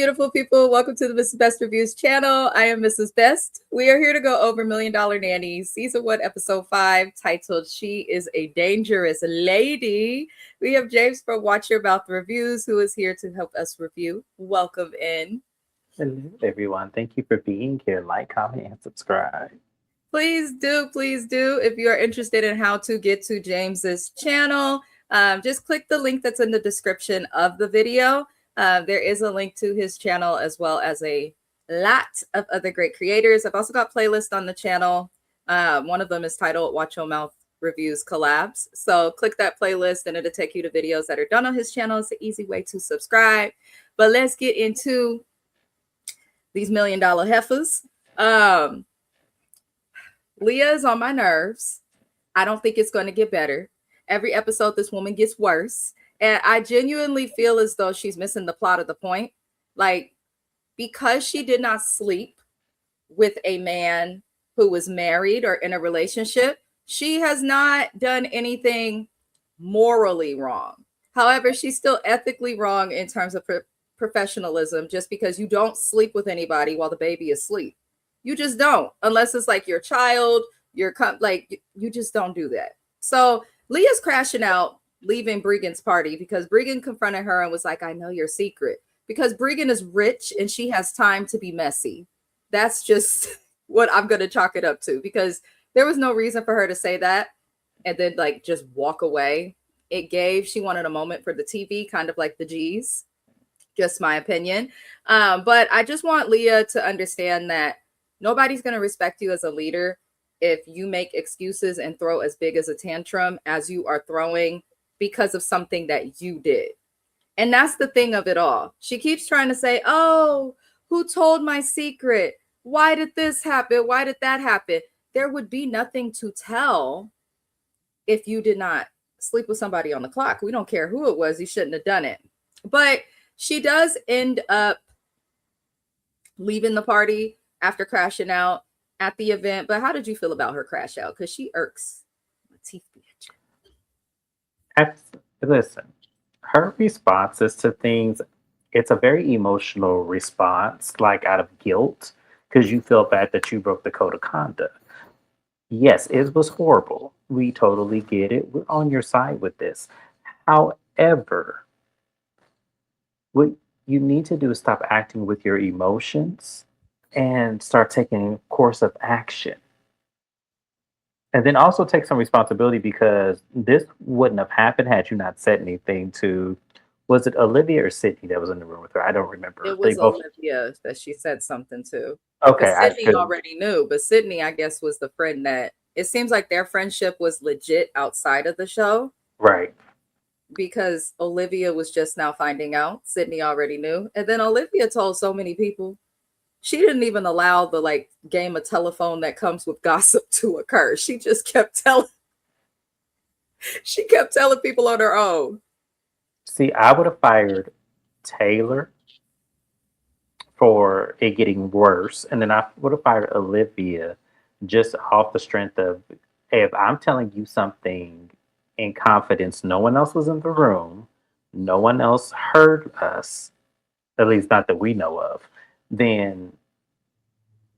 beautiful people. Welcome to the Mrs. Best Reviews channel. I am Mrs. Best. We are here to go over $1 Million Nannies, Season 1, Episode 5, titled She is a Dangerous Lady. We have James from Watch Your Mouth Reviews, who is here to help us review. Welcome in. Hello, everyone. Thank you for being here. Like, comment, and subscribe. Please do. If you are interested in how to get to James's channel, just click the link that's in the description of the video. There is a link to his channel as well as a lot of other great creators. I've also got playlists on the channel. One of them is titled Watch Your Mouth Reviews Collabs. So click that playlist and it'll take you to videos that are done on his channel. It's an easy way to subscribe. But let's get into these $1 Million heifers. Leah is on my nerves. I don't think it's going to get better. Every episode, this woman gets worse. And I genuinely feel as though she's missing the plot of the point. Like, because she did not sleep with a man who was married or in a relationship, she has not done anything morally wrong. However, she's still ethically wrong in terms of professionalism, just because you don't sleep with anybody while the baby is asleep. You just don't, unless it's like your child, you just don't do that. So Leah's crashing out, leaving Bregan's party because Bregan confronted her and was like, I know your secret. Because Bregan is rich and she has time to be messy. That's just what I'm going to chalk it up to, because there was no reason for her to say that and then like just walk away. She wanted a moment for the TV, kind of like the G's, just my opinion. But I just want Leah to understand that nobody's going to respect you as a leader if you make excuses and throw as big as a tantrum as you are throwing because of something that you did. And that's the thing of it all. She keeps trying to say, oh, who told my secret? Why did this happen? Why did that happen? There would be nothing to tell if you did not sleep with somebody on the clock. We don't care who it was. You shouldn't have done it. But she does end up leaving the party after crashing out at the event. But how did you feel about her crash out? Because she irks my teeth. Listen, her responses to things, it's a very emotional response, like out of guilt, because you feel bad that you broke the code of conduct. Yes, it was horrible. We totally get it. We're on your side with this. However, what you need to do is stop acting with your emotions and start taking a course of action. And then also take some responsibility, because this wouldn't have happened had you not said anything to, was it Olivia or Sydney that was in the room with her? I don't remember. It was Olivia that she said something to. Okay. Sydney already knew, but Sydney, I guess, was the friend that, it seems like their friendship was legit outside of the show. Right. Because Olivia was just now finding out. Sydney already knew. And then Olivia told so many people. She didn't even allow the game of telephone that comes with gossip to occur. She just kept telling people on her own. See, I would have fired Taylor for it getting worse. And then I would have fired Olivia just off the strength of, hey, if I'm telling you something in confidence, no one else was in the room, no one else heard us, at least not that we know of, then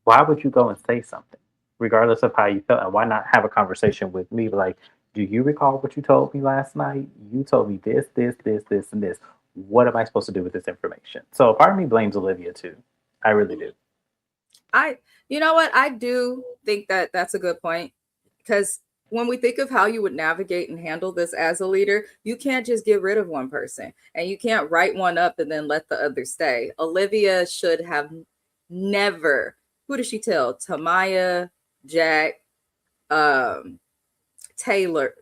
why would you go and say something, regardless of how you felt? And why not have a conversation with me? Like, do you recall what you told me last night? You told me this, and this. What am I supposed to do with this information? So part of me blames Olivia too. I really do. You know what? I do think that that's a good point, because when we think of how you would navigate and handle this as a leader, you can't just get rid of one person and you can't write one up and then let the other stay. Olivia should have never, who did she tell? Tamaya, Jack, Taylor.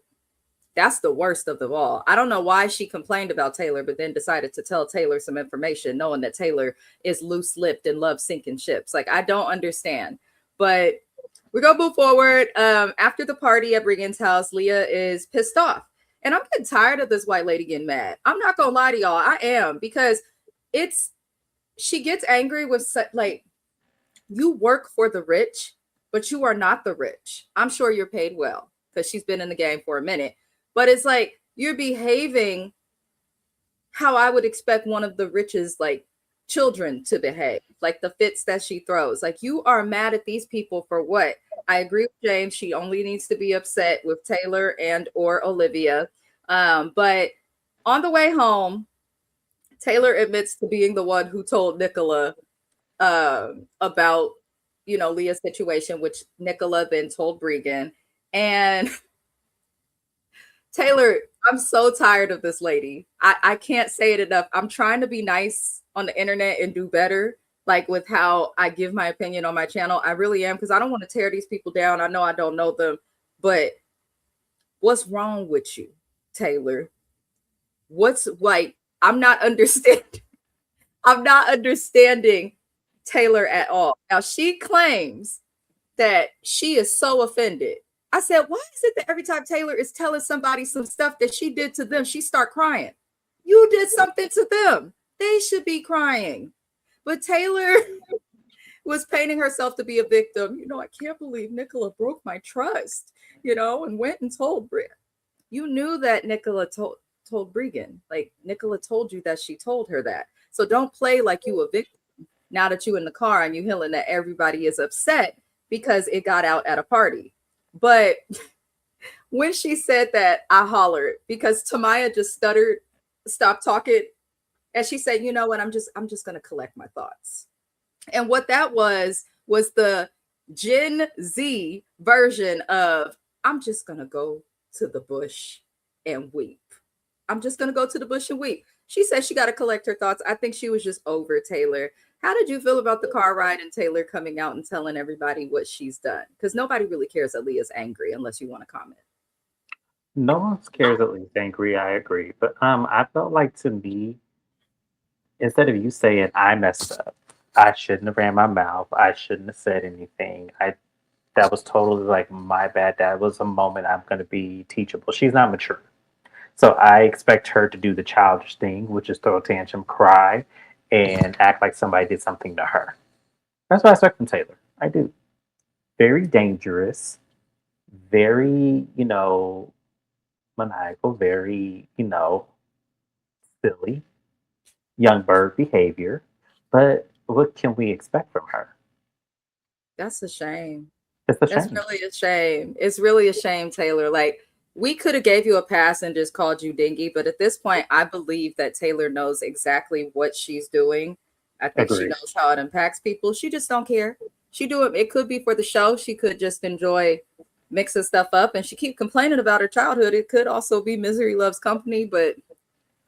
That's the worst of them all. I don't know why she complained about Taylor, but then decided to tell Taylor some information, knowing that Taylor is loose-lipped and loves sinking ships. Like, I don't understand. But we're going to move forward. After the party at Bregan's house, Leah is pissed off. And I'm getting tired of this white lady getting mad. I'm not going to lie to y'all. I am. Because she gets angry with, like, you work for the rich, but you are not the rich. I'm sure you're paid well, because she's been in the game for a minute. But it's like, you're behaving how I would expect one of the richest, like, children to behave, like the fits that she throws. Like, you are mad at these people for what? I agree with James. She only needs to be upset with Taylor and or Olivia. But on the way home, Taylor admits to being the one who told Nicola about, Leah's situation, which Nicola then told Bregan. And Taylor, I'm so tired of this lady. I can't say it enough. I'm trying to be nice on the internet and do better, like with how I give my opinion on my channel. I really am, because I don't want to tear these people down. I know I don't know them, but what's wrong with you, Taylor? What's like, I'm not understanding. I'm not understanding Taylor at all. Now, she claims that she is so offended. I said, why is it that every time Taylor is telling somebody some stuff that she did to them, she start crying? You did something to them. They should be crying. But Taylor was painting herself to be a victim. I can't believe Nicola broke my trust, and went and told Brit. You knew that Nicola told Bregan. Like, Nicola told you that she told her that. So don't play like you a victim now that you in the car and you hearing that everybody is upset because it got out at a party. But when she said that, I hollered because Tamaya just stuttered, stopped talking, and she said, "You know what? I'm just going to collect my thoughts." And what that was the Gen Z version of, "I'm just going to go to the bush and weep. I'm just going to go to the bush and weep." She said she got to collect her thoughts. I think she was just over Taylor. How did you feel about the car ride and Taylor coming out and telling everybody what she's done? Because nobody really cares that Leah's angry unless you want to comment. No one cares at least angry. I agree, but I felt like to me, instead of you saying I messed up, I shouldn't have ran my mouth. I shouldn't have said anything. I That was totally like my bad. That was a moment I'm going to be teachable. She's not mature. So I expect her to do the childish thing, which is throw a tantrum, cry, and act like somebody did something to her. That's what I expect from Taylor. I do. Very dangerous, very, maniacal, very, silly, young bird behavior. But what can we expect from her? That's a shame. It's a That's shame. really a shame. It's really a shame, Taylor. Like, we could have gave you a pass and just called you dingy, but at this point, I believe that Taylor knows exactly what she's doing. I think she Agreed. knows how it impacts people. She just don't care. She do it. It could be for the show. She could just enjoy mixing stuff up, and she keep complaining about her childhood. It could also be misery loves company, but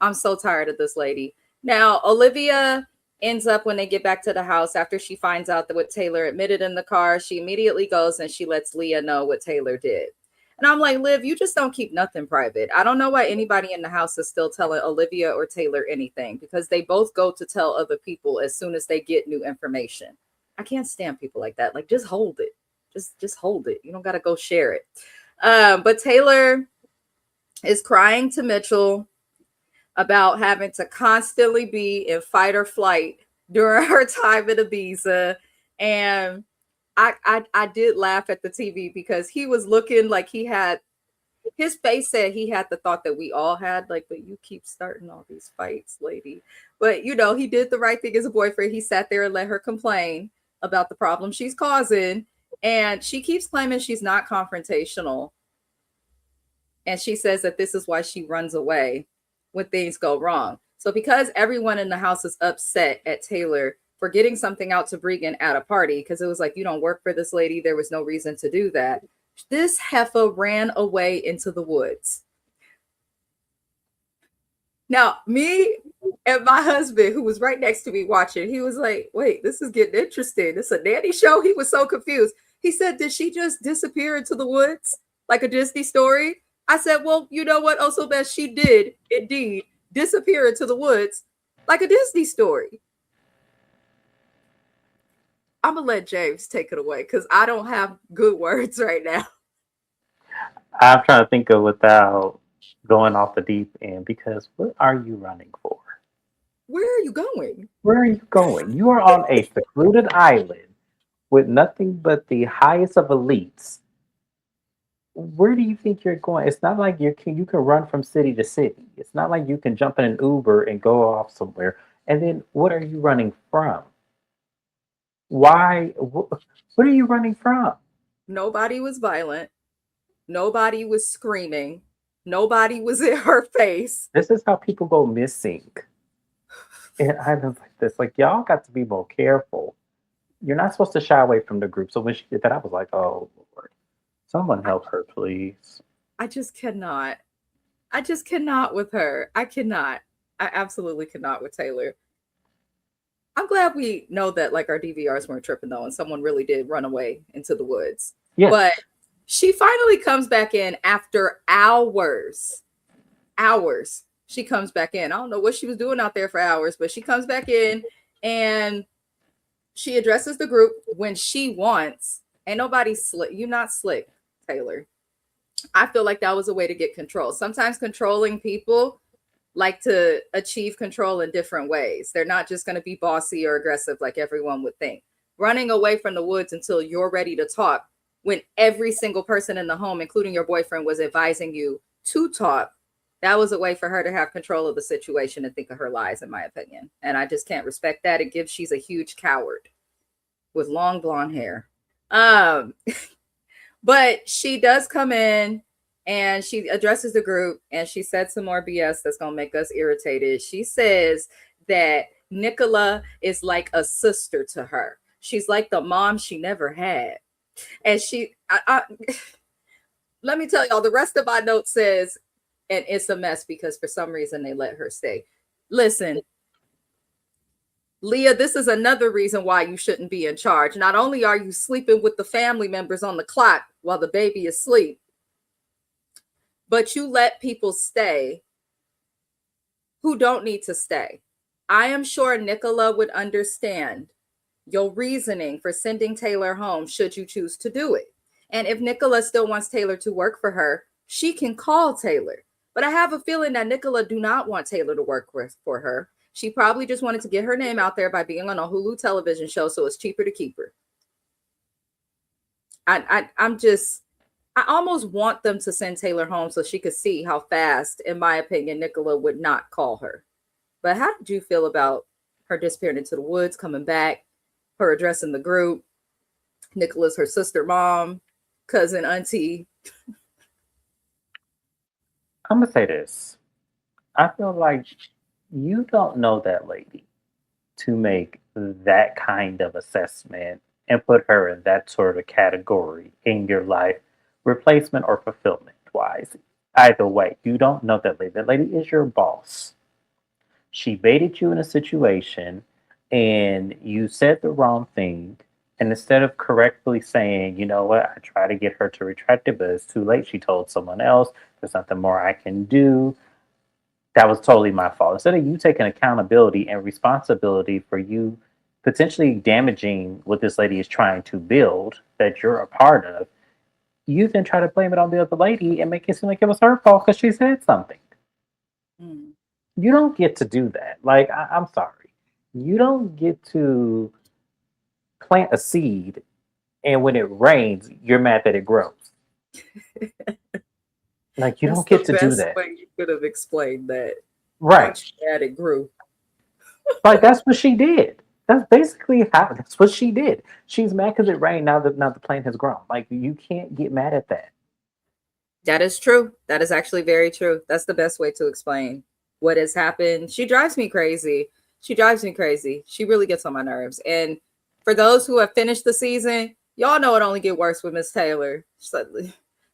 I'm so tired of this lady. Now, Olivia ends up, when they get back to the house after she finds out that what Taylor admitted in the car, she immediately goes and she lets Leah know what Taylor did. And I'm like, Liv, you just don't keep nothing private. I don't know why anybody in the house is still telling Olivia or Taylor anything, because they both go to tell other people as soon as they get new information. I can't stand people like that. Like, just hold it. Just hold it. You don't got to go share it. But Taylor is crying to Mitchell about having to constantly be in fight or flight during her time in Ibiza. And I did laugh at the TV because he was looking like he had, his face said he had the thought that we all had, like, but you keep starting all these fights, lady. But he did the right thing as a boyfriend. He sat there and let her complain about the problem she's causing. And she keeps claiming she's not confrontational. And she says that this is why she runs away when things go wrong. So because everyone in the house is upset at Taylor for getting something out to Bregan at a party, because it was like, you don't work for this lady, there was no reason to do that, this heifer ran away into the woods. Now, me and my husband, who was right next to me watching, he was like, wait, this is getting interesting. This is a nanny show? He was so confused. He said, did she just disappear into the woods like a Disney story? I said, well, you know what? Also, that she did indeed disappear into the woods like a Disney story. I'm going to let James take it away because I don't have good words right now. I'm trying to think of without going off the deep end, because what are you running for? Where are you going? Where are you going? You are on a secluded island with nothing but the highest of elites. Where do you think you're going? It's not like you can run from city to city. It's not like you can jump in an Uber and go off somewhere. And then what are you running from? Why? What are you running from? Nobody was violent. Nobody was screaming. Nobody was in her face. This is how people go missing. And I was like this, like y'all got to be more careful. You're not supposed to shy away from the group. So when she did that, I was like, oh Lord, someone I, help her, please. I just cannot. I just cannot with her. I cannot. I absolutely cannot with Taylor. I'm glad we know that like our DVRs weren't tripping though, and someone really did run away into the woods. Yes. But she finally comes back in after hours. Hours. She comes back in. I don't know what she was doing out there for hours, but she comes back in and she addresses the group when she wants. Ain't nobody slick. You're not slick, Taylor. I feel like that was a way to get control. Sometimes controlling people like to achieve control in different ways. They're not just going to be bossy or aggressive like everyone would think. Running away from the woods until you're ready to talk when every single person in the home, including your boyfriend, was advising you to talk. That was a way for her to have control of the situation and think of her lies, in my opinion. And I just can't respect that. It gives she's a huge coward with long blonde hair. Um, but she does come in and she addresses the group and she said some more BS that's going to make us irritated. She says that Nicola is like a sister to her. She's like the mom she never had. And let me tell y'all, the rest of my note says, and it's a mess because for some reason they let her stay. Listen, Leah, this is another reason why you shouldn't be in charge. Not only are you sleeping with the family members on the clock while the baby is asleep, but you let people stay who don't need to stay. I am sure Nicola would understand your reasoning for sending Taylor home should you choose to do it. And if Nicola still wants Taylor to work for her, she can call Taylor. But I have a feeling that Nicola do not want Taylor to work for her. She probably just wanted to get her name out there by being on a Hulu television show, so it's cheaper to keep her. I almost want them to send Taylor home so she could see how fast, in my opinion, Nicola would not call her. But how did you feel about her disappearing into the woods, coming back, her addressing the group, Nicola's her sister, mom, cousin, auntie? I'm gonna say this. I feel like you don't know that lady to make that kind of assessment and put her in that sort of category in your life, replacement or fulfillment wise. Either way, you don't know that lady. That lady is your boss. She baited you in a situation and you said the wrong thing. And instead of correctly saying, you know what, I tried to get her to retract it, but it's too late. She told someone else, there's nothing more I can do. That was totally my fault. Instead of you taking accountability and responsibility for you potentially damaging what this lady is trying to build that you're a part of, you then try to blame it on the other lady and make it seem like it was her fault because she said something. Mm. You don't get to do that. Like, I'm sorry. You don't get to plant a seed and when it rains, you're mad that it grows. Like, you That's don't get the to do best that. way you could have explained that. Right. Once you had it grew. Like, that's what she did. That's basically how, that's what she did. She's mad because it rained now the plant has grown. Like, you can't get mad at that. That is true. That is actually very true. That's the best way to explain what has happened. She drives me crazy. She drives me crazy. She really gets on my nerves. And for those who have finished the season, y'all know it only get worse with Miss Taylor.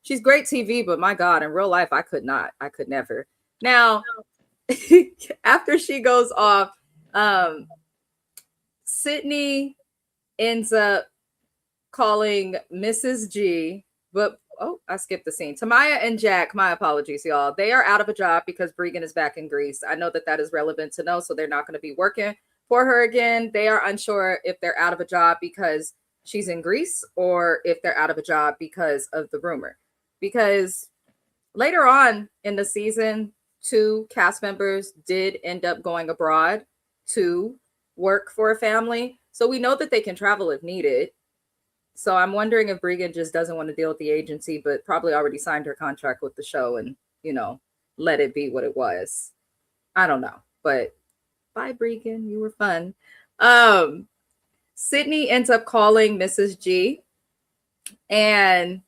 She's great TV, but my God, in real life, I could not. I could never. Now, after she goes off, um, Sydney ends up calling Mrs. G, but oh, I skipped the scene. Tamaya and Jack, my apologies, y'all. They are out of a job because Bregan is back in Greece. I know that that is relevant to know, so they're not going to be working for her again. They are unsure if they're out of a job because she's in Greece or if they're out of a job because of the rumor. Because later on in the season, 2 cast members did end up going abroad to work for a family. So we know that they can travel if needed. So I'm wondering if Bregan just doesn't want to deal with the agency, but probably already signed her contract with the show and, let it be what it was. I don't know. But Bye, Bregan. You were fun. Um, Sydney ends up calling Mrs. G, and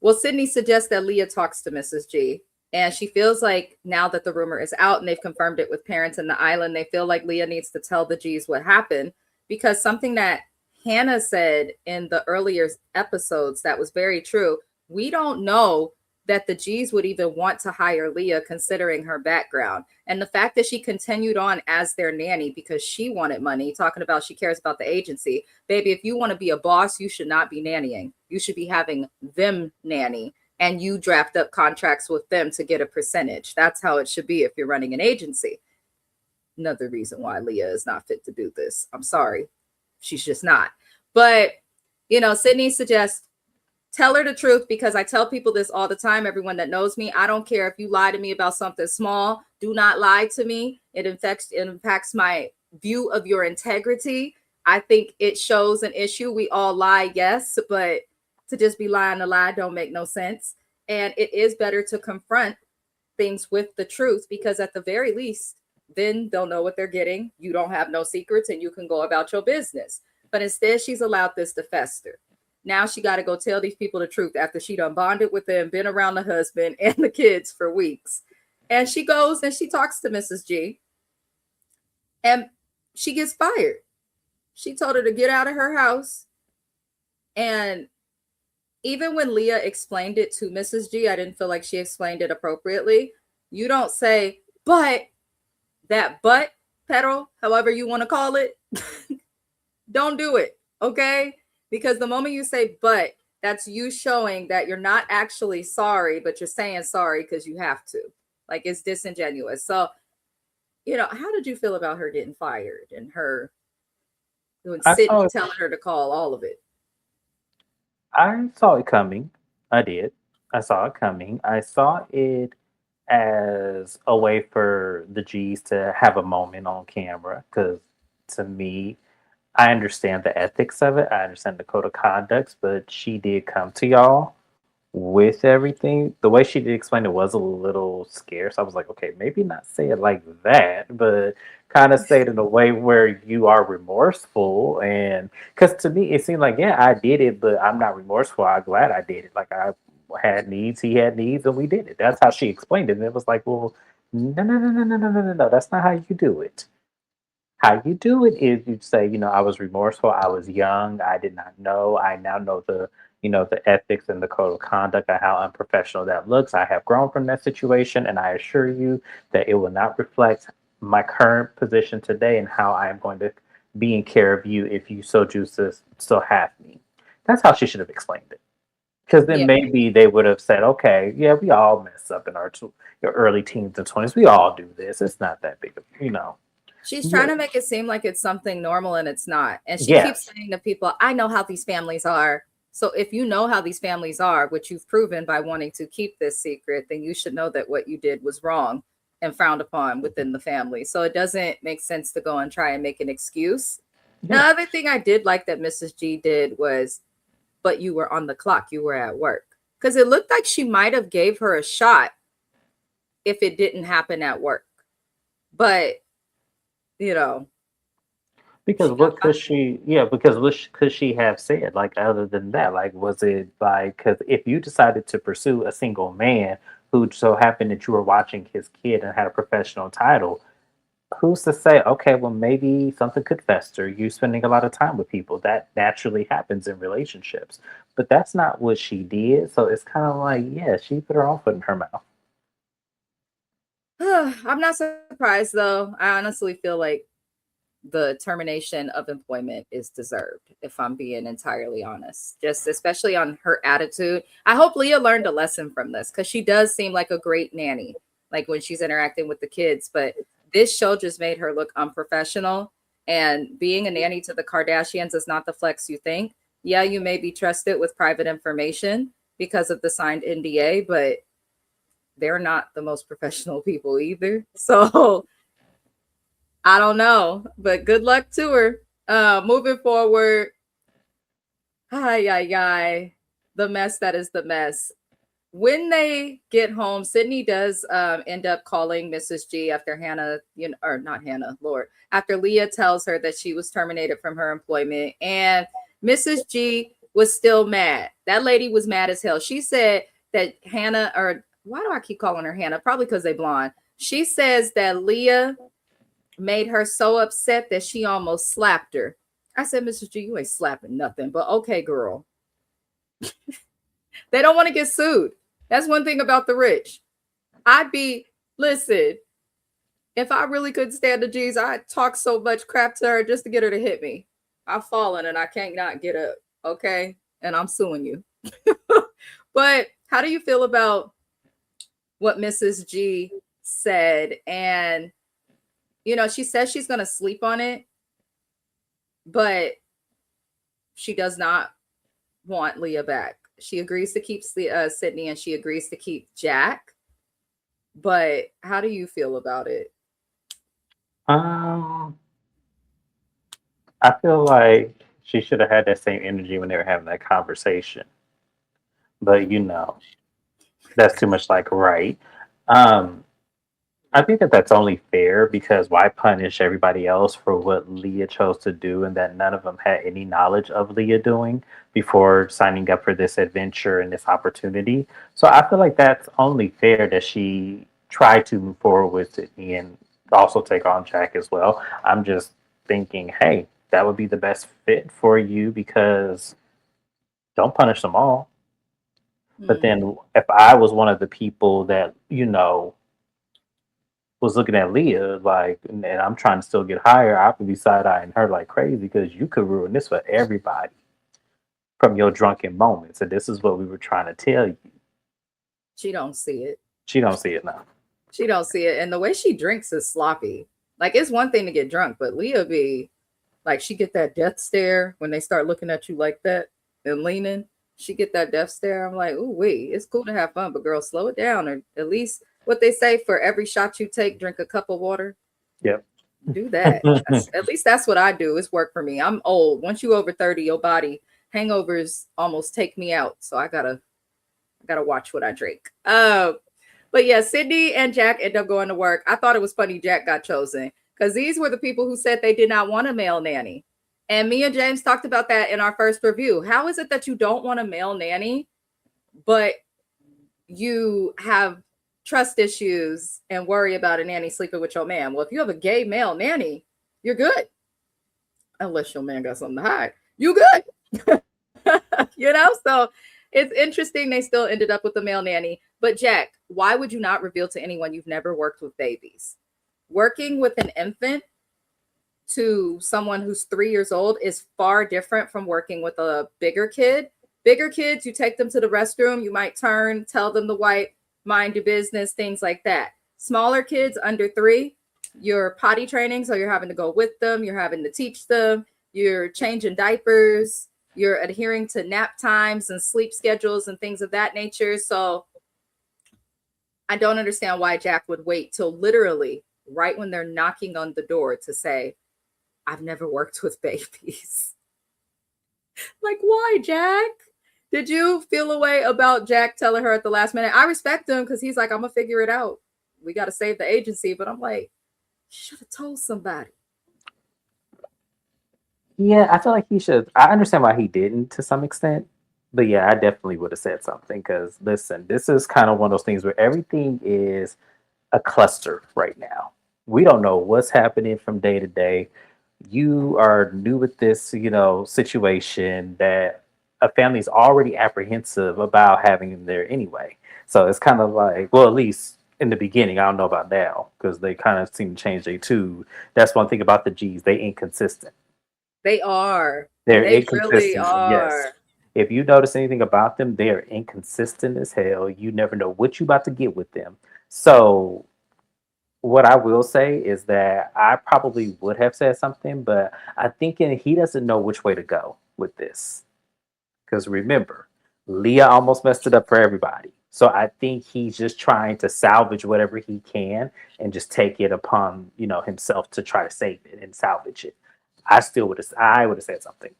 well, Sydney suggests that Leah talks to Mrs. G. And she feels like now that the rumor is out and they've confirmed it with parents in the island, they feel like Leah needs to tell the G's what happened, because something that Hannah said in the earlier episodes that was very true. We don't know that the G's would even want to hire Leah considering her background. And the fact that she continued on as their nanny because she wanted money, talking about she cares about the agency. Baby, if you want to be a boss, you should not be nannying. You should be having them nanny, and you draft up contracts with them to get a percentage. That's how it should be if you're running an agency. Another reason why Leah is not fit to do this. I'm sorry. She's just not. But, Sydney suggests tell her the truth, because I tell people this all the time. Everyone that knows me, I don't care if you lie to me about something small. Do not lie to me. It impacts my view of your integrity. I think it shows an issue. We all lie, yes, but to just be lying a lie don't make no sense. And it is better to confront things with the truth, because at the very least, then they'll know what they're getting. You don't have no secrets and you can go about your business. But instead, she's allowed this to fester. Now she got to go tell these people the truth after she done bonded with them, been around the husband and the kids for weeks. And she goes and she talks to Mrs. G, and she gets fired. She told her to get out of her house. And even when Leah explained it to Mrs. G, I didn't feel like she explained it appropriately. You don't say, but that but pedal, however you want to call it, don't do it. Okay. Because the moment you say but, that's you showing that you're not actually sorry, but you're saying sorry because you have to. Like, it's disingenuous. So, how did you feel about her getting fired and her doing Sydney telling her to call all of it? I saw it coming. I did. I saw it coming. I saw it as a way for the G's to have a moment on camera, because to me, I understand the ethics of it. I understand the code of conducts, but she did come to y'all with everything. The way she did explain it was a little scarce. I was like, okay, maybe not say it like that, but kind of say it in a way where you are remorseful. And because to me, it seemed like, yeah, I did it, but I'm not remorseful. I'm glad I did it. Like, I had needs, he had needs, and we did it. That's how she explained it. And it was like, well, no, no, no, no, no, no, no, no, no. That's not how you do it. How you do it is you say, I was remorseful. I was young. I did not know. I now know the ethics and the code of conduct and how unprofessional that looks. I have grown from that situation, and I assure you that it will not reflect my current position today and how I am going to be in care of you if you so choose to still have me. That's how she should have explained it. Because then Yeah. maybe they would have said, okay, yeah, we all mess up in your early teens and 20s. We all do this. It's not that big of. She's trying Yeah. to make it seem like it's something normal, and it's not. And she keeps Yes. saying to people, I know how these families are. So if you know how these families are, which you've proven by wanting to keep this secret, then you should know that what you did was wrong and frowned upon within the family. So it doesn't make sense to go and try and make an excuse. The Yeah. other thing I did like that Mrs. G did was, but you were on the clock, you were at work. Because it looked like she might have gave her a shot if it didn't happen at work. But, you know, Because she got what could fired. she, yeah, because could she have said, like, other than that? Like, was it like, because if you decided to pursue a single man who so happened that you were watching his kid and had a professional title, who's to say, okay, well, maybe something could fester? You spending a lot of time with people. That naturally happens in relationships. But that's not what she did. So it's kind of like, yeah, she put her own foot in her mouth. I'm not surprised though. I honestly feel like the termination of employment is deserved, if I'm being entirely honest. Just especially on her attitude. I hope Leah learned a lesson from this, because she does seem like a great nanny, like when she's interacting with the kids. But this show just made her look unprofessional. And being a nanny to the Kardashians is not the flex you think. Yeah, you may be trusted with private information because of the signed NDA, but they're not the most professional people either. So I don't know, but good luck to her. Moving forward, ay, ay, ay, the mess that is the mess. when they get home, Sydney does end up calling Mrs. G after Hannah, or not Hannah, Lord, after Leah tells her that she was terminated from her employment. And Mrs. G was still mad. That lady was mad as hell. She said that Hannah, or why do I keep calling her Hannah? Probably because they blonde. She says that Leah made her so upset that she almost slapped her. I said, Mrs. G, you ain't slapping nothing, but okay, girl. They don't want to get sued. That's one thing about the rich. I'd be, listen, if I really couldn't stand the G's, I'd talk so much crap to her just to get her to hit me. I've fallen and I can't not get up. Okay. And I'm suing you. But how do you feel about what Mrs. G said? And, she says she's going to sleep on it, but she does not want Leah back. She agrees to keep Sydney, and she agrees to keep Jack. But how do you feel about it? Um, I feel like she should have had that same energy when they were having that conversation. But that's too much like right. Um, I think that that's only fair because why punish everybody else for what Leah chose to do and that none of them had any knowledge of Leah doing before signing up for this adventure and this opportunity? So I feel like that's only fair that she tried to move forward with it and also take on Jack as well. I'm just thinking, hey, that would be the best fit for you because don't punish them all. But Hmm. then if I was one of the people that, was looking at Leah like, and I'm trying to still get higher, I would be side eyeing her like crazy because you could ruin this for everybody from your drunken moments. And this is what we were trying to tell you. She don't see it. She don't see it now. She don't see it. And the way she drinks is sloppy. Like, it's one thing to get drunk, but Leah be like, she get that death stare when they start looking at you like that and leaning. She get that death stare. I'm like, ooh, wait, it's cool to have fun, but girl, slow it down. Or at least what they say, for every shot you take, drink a cup of water. Yep. Do that. At least that's what I do. It's work for me. I'm old. Once you over 30, your body hangovers almost take me out. So I gotta watch what I drink. But yeah, Sydney and Jack end up going to work. I thought it was funny Jack got chosen because these were the people who said they did not want a male nanny. And me and James talked about that in our first review. How is it that you don't want a male nanny, but you have trust issues and worry about a nanny sleeping with your man? Well, if you have a gay male nanny, you're good. Unless your man got something to hide. You good. So it's interesting they still ended up with a male nanny. But Jack, why would you not reveal to anyone you've never worked with babies? Working with an infant to someone who's 3 years old is far different from working with a bigger kid. Bigger kids, you take them to the restroom, you might turn, tell them to wipe, mind your business, things like that. Smaller kids under 3, you're potty training, so you're having to go with them, you're having to teach them, you're changing diapers, you're adhering to nap times and sleep schedules and things of that nature. So I don't understand why Jack would wait till literally right when they're knocking on the door to say, I've never worked with babies. Like, why, Jack? Did you feel a way about Jack telling her at the last minute? I respect him because he's like, I'm going to figure it out. We got to save the agency. But I'm like, should have told somebody. Yeah, I feel like he should. I understand why he didn't to some extent. But yeah, I definitely would have said something because listen, this is kind of one of those things where everything is a cluster right now. We don't know what's happening from day to day. You are new with this, situation that a family's already apprehensive about having them there anyway. So it's kind of like, well, at least in the beginning, I don't know about now because they kind of seem to change their tune. That's one thing about the G's. They inconsistent. They are. They're They really inconsistent. Yes. are. If you notice anything about them, they are inconsistent as hell. You never know what you about to get with them. So what I will say is that I probably would have said something, but I think he doesn't know which way to go with this. Because remember, Leah almost messed it up for everybody. So I think he's just trying to salvage whatever he can and just take it upon, himself to try to save it and salvage it. I would have said something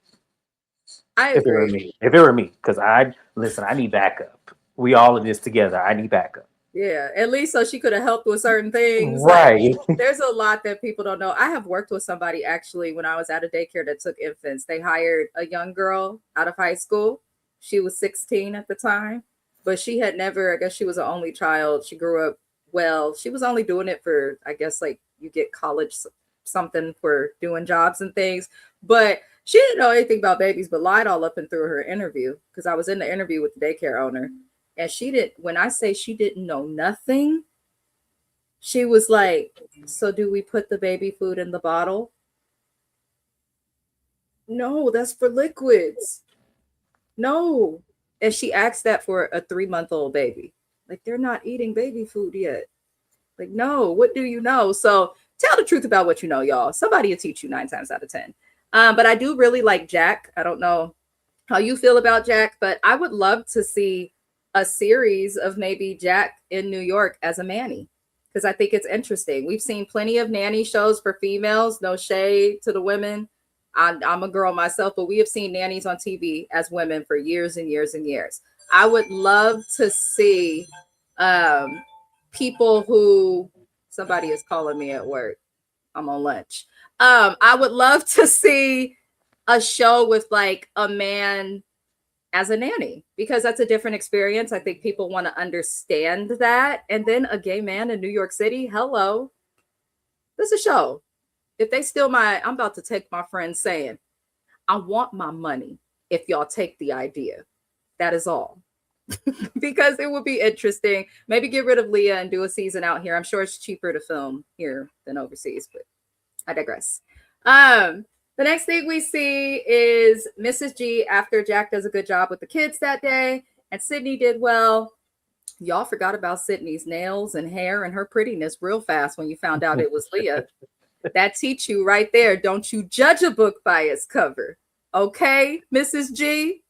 I if it were agree. me. If it were me, because I listen, I need backup. We all in this together. I need backup. Yeah, at least so she could have helped with certain things. Like, Right. there's a lot that people don't know. I have worked with somebody actually when I was at a daycare that took infants. They hired a young girl out of high school. She was 16 at the time, but she had never, I guess she was an only child. She grew up well. She was only doing it for, I guess, like you get college something for doing jobs and things. But she didn't know anything about babies, but lied all up and through her interview because I was in the interview with the daycare owner. And she didn't, when I say she didn't know nothing, she was like, so do we put the baby food in the bottle? No, that's for liquids. No. And she asked that for a 3-month-old baby. Like, they're not eating baby food yet. Like, no, what do you know? So tell the truth about what you know, y'all. Somebody will teach you 9 times out of 10. But I do really like Jack. I don't know how you feel about Jack, but I would love to see a series of maybe Jack in New York as a nanny because I think it's interesting. We've seen plenty of nanny shows for females, no shade to the women. I'm a girl myself, but we have seen nannies on TV as women for years and years and years. I would love to see um, people who somebody is calling me at work. I'm on lunch. I would love to see a show with like a man as a nanny because that's a different experience. I think people want to understand that. And then a gay man in New York City, hello, this is a show. If they steal I'm about to take my friend saying, I want my money if y'all take the idea. That is all. Because it would be interesting. Maybe get rid of Leah and do a season out here. I'm sure it's cheaper to film here than overseas, but I digress. The next thing we see is Mrs. G after Jack does a good job with the kids that day and Sydney did well. Y'all forgot about Sydney's nails and hair and her prettiness real fast when you found out it was Leah. That teach you right there. Don't you judge a book by its cover. Okay, Mrs. G?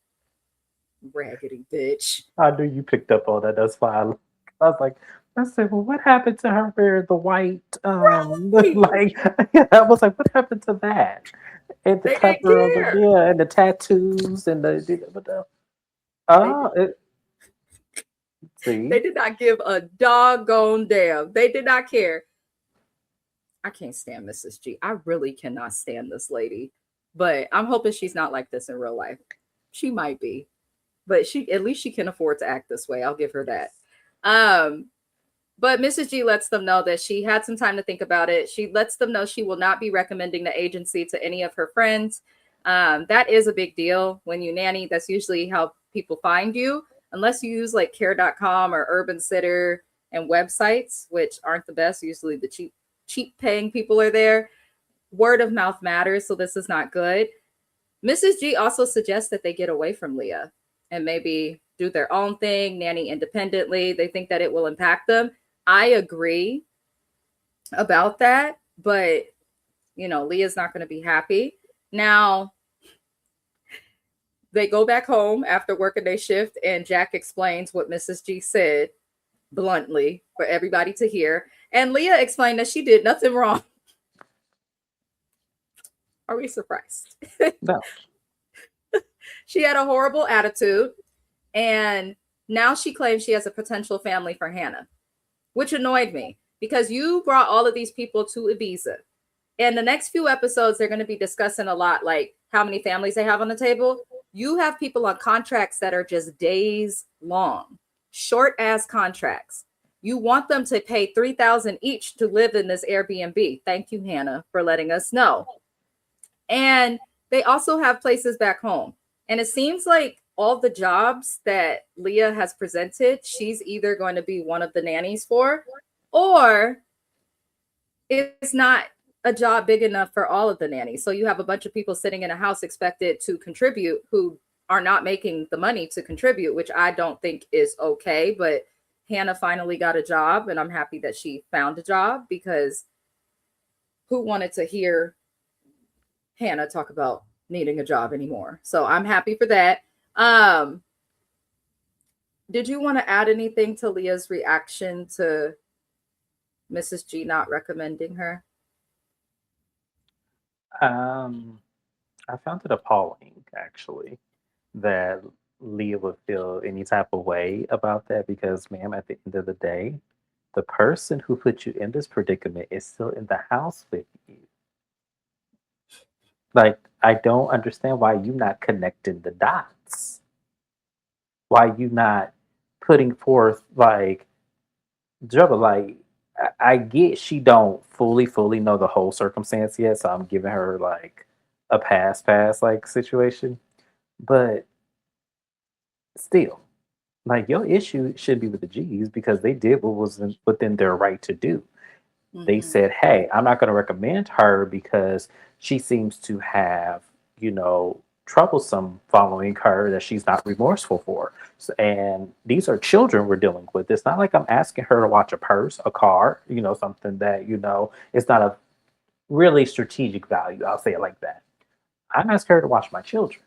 Raggedy bitch. I knew you picked up on that. That's why I was like, I said, well, what happened to her wearing the white? Right. Like, I was like, what happened to that? And the They didn't cover of it, care. yeah, and the tattoos and the They oh, They see, did not give a doggone damn. They did not care. I can't stand Mrs. G. I really cannot stand this lady. But I'm hoping she's not like this in real life. She might be. But she at least she can afford to act this way. I'll give her that. Um, but Mrs. G lets them know that she had some time to think about it. She lets them know she will not be recommending the agency to any of her friends. That is a big deal when you nanny. That's usually how people find you, unless you use like care.com or Urban Sitter and websites, which aren't the best. Usually the cheap paying people are there. Word of mouth matters, so this is not good. Mrs. G also suggests that they get away from Leah and maybe do their own thing, nanny independently. They think that it will impact them. I agree about that, but Leah's not going to be happy. Now, they go back home after working their shift, and Jack explains what Mrs. G said bluntly for everybody to hear. And Leah explained that she did nothing wrong. Are we surprised? no, She had a horrible attitude, and now she claims she has a potential family for Hannah, which annoyed me because you brought all of these people to Ibiza. In the next few episodes, they're going to be discussing a lot like how many families they have on the table. You have people on contracts that are just days long, short ass contracts. You want them to pay $3,000 each to live in this Airbnb. Thank you, Hannah, for letting us know. And they also have places back home. And it seems like all the jobs that Leah has presented, she's either going to be one of the nannies for, or it's not a job big enough for all of the nannies. So you have a bunch of people sitting in a house expected to contribute who are not making the money to contribute, which I don't think is okay. But Hannah finally got a job, and I'm happy that she found a job because who wanted to hear Hannah talk about needing a job anymore? So I'm happy for that. Um, did you want to add anything to Leah's reaction to Mrs. G not recommending her? um, I found it appalling actually that Leah would feel any type of way about that because, ma'am, at the end of the day, the person who put you in this predicament is still in the house with you. Like, I don't understand why you not connecting the dots. Why you not putting forth like trouble? Like, I get she don't fully know the whole circumstance yet, so I'm giving her like a pass like situation. But still, like your issue should be with the G's because they did what was within their right to do. They Mhm. said, "Hey, I'm not going to recommend her because she seems to have, troublesome following her that she's not remorseful for." And these are children we're dealing with. It's not like I'm asking her to watch a purse, a car, something that it's not a really strategic value. I'll say it like that. I'm asking her to watch my children,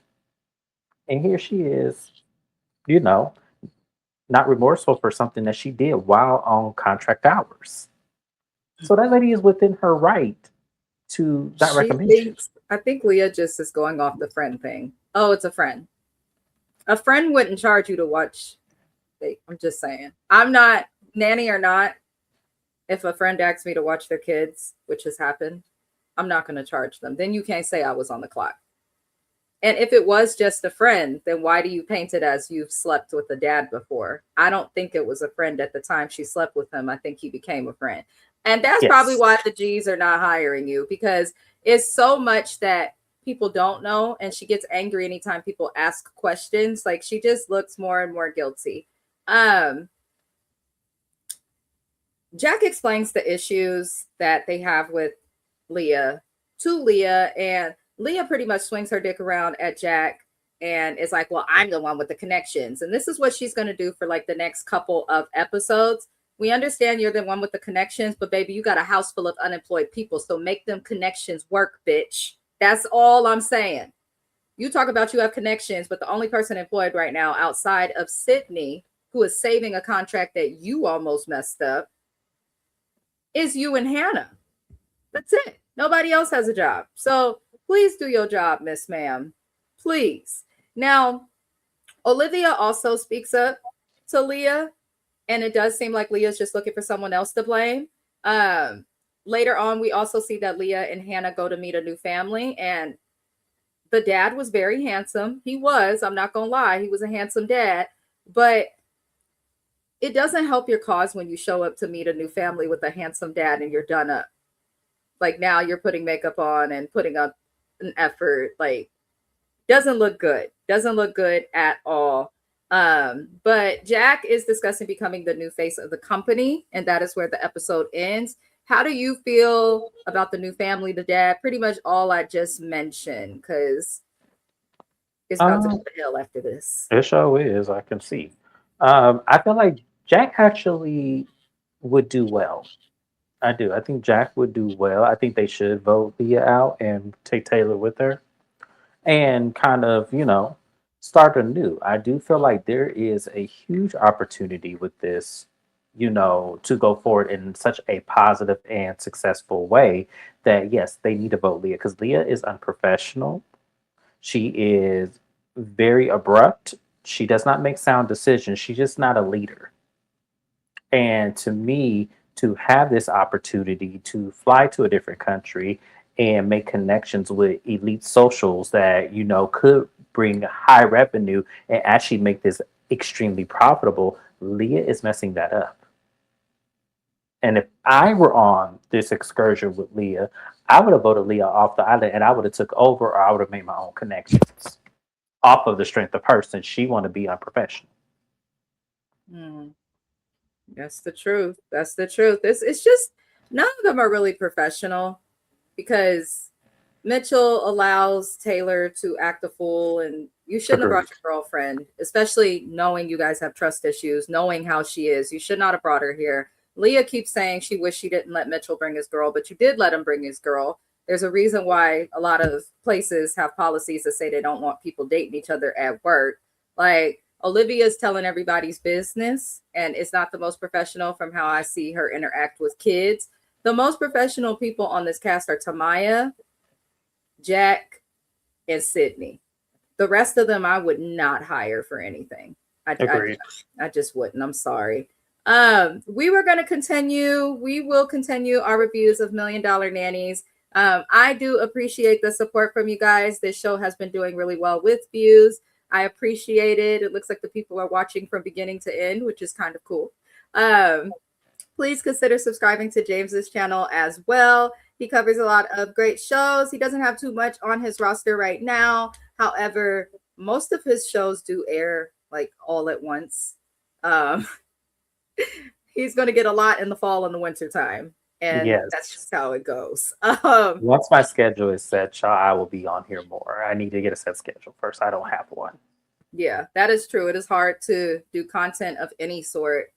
and here she is, you know, not remorseful for something that she did while on contract hours. So that lady is within her right to not She recommend you. thinks, I think Leah just is going off the friend thing. Oh, it's a friend. A friend wouldn't charge you to watch. I'm just saying. I'm not, nanny or not, if a friend asks me to watch their kids, which has happened, I'm not going to charge them. Then you can't say I was on the clock. And if it was just a friend, then why do you paint it as you've slept with a dad before? I don't think it was a friend at the time she slept with him. I think he became a friend. And that's probably Yes. why the G's are not hiring you, because it's so much that people don't know. And she gets angry anytime people ask questions. Like she just looks more and more guilty. Um, Jack explains the issues that they have with Leah to Leah, and Leah pretty much swings her dick around at Jack and is like, well, I'm the one with the connections. And this is what she's going to do for like the next couple of episodes. We understand you're the one with the connections, but baby, you got a house full of unemployed people. So make them connections work, bitch. That's all I'm saying. You talk about you have connections, but the only person employed right now outside of Sydney, who is saving a contract that you almost messed up, is you and Hannah. That's it. Nobody else has a job. So please do your job, Miss Ma'am. Please. Now, Olivia also speaks up to Leah, and it does seem like Leah's just looking for someone else to blame. Um, Later on, we also see that Leah and Hannah go to meet a new family, and the dad was very handsome. He was, I'm not going to lie, he was a handsome dad, but it doesn't help your cause when you show up to meet a new family with a handsome dad and you're done up. Like now you're putting makeup on and putting up an effort. Like doesn't look good. Doesn't look good at all. But Jack is discussing becoming the new face of the company, and that is where the episode ends. How do you feel about the new family, the dad? Pretty much all I just mentioned, because it's about to go Um, to hell after this. it sure is. I can see. I feel like Jack actually would do well. I do. I think Jack would do well. I think they should vote Leah out and take Taylor with her and kind of, start anew. I do feel like there is a huge opportunity with this, to go forward in such a positive and successful way that, yes, they need to vote Leah because Leah is unprofessional. She is very abrupt. She does not make sound decisions. She's just not a leader. And to me, to have this opportunity to fly to a different country and make connections with elite socials that, could bring high revenue and actually make this extremely profitable, Leah is messing that up. And if I were on this excursion with Leah, I would have voted Leah off the island and I would have took over or I would have made my own connections off of the strength of her since she want to be unprofessional. Hmm. That's the truth. That's the truth. It's just none of them are really professional because Mitchell allows Taylor to act a fool, and you shouldn't have brought Agreed. your girlfriend, especially knowing you guys have trust issues, knowing how she is. You should not have brought her here. Leah keeps saying she wished she didn't let Mitchell bring his girl, but you did let him bring his girl. There's a reason why a lot of places have policies that say they don't want people dating each other at work. Like Olivia's telling everybody's business, and it's not the most professional from how I see her interact with kids. The most professional people on this cast are Tamaya, Jack, and Sydney. The rest of them I would not hire for anything. Agreed. I just wouldn't. I'm sorry. We will continue our reviews of Million Dollar Nannies. I do appreciate the support from you guys. This show has been doing really well with views. I appreciate it. It looks like the people are watching from beginning to end, which is kind of cool. Please consider subscribing to James's channel as well. He covers a lot of great shows. He doesn't have too much on his roster right now. However, most of his shows do air like all at once. He's going to get a lot in the fall and the winter time. And Yes. that's just how it goes. Once my schedule is set, y'all, I will be on here more. I need to get a set schedule first. I don't have one. Yeah, that is true. It is hard to do content of any sort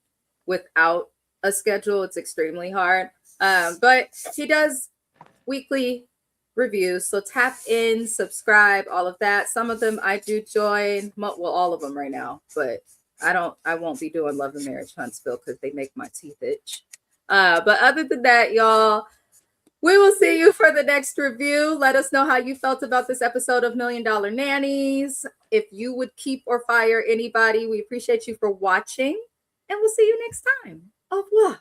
without a schedule. It's extremely hard. But he does weekly reviews. So tap in, subscribe, all of that. Some of them I do join. Well, all of them right now. But I won't be doing Love and Marriage Huntsville because they make my teeth itch. But other than that, y'all, we will see you for the next review. Let us know how you felt about this episode of Million Dollar Nannies. If you would keep or fire anybody, we appreciate you for watching. And we'll see you next time. Au revoir.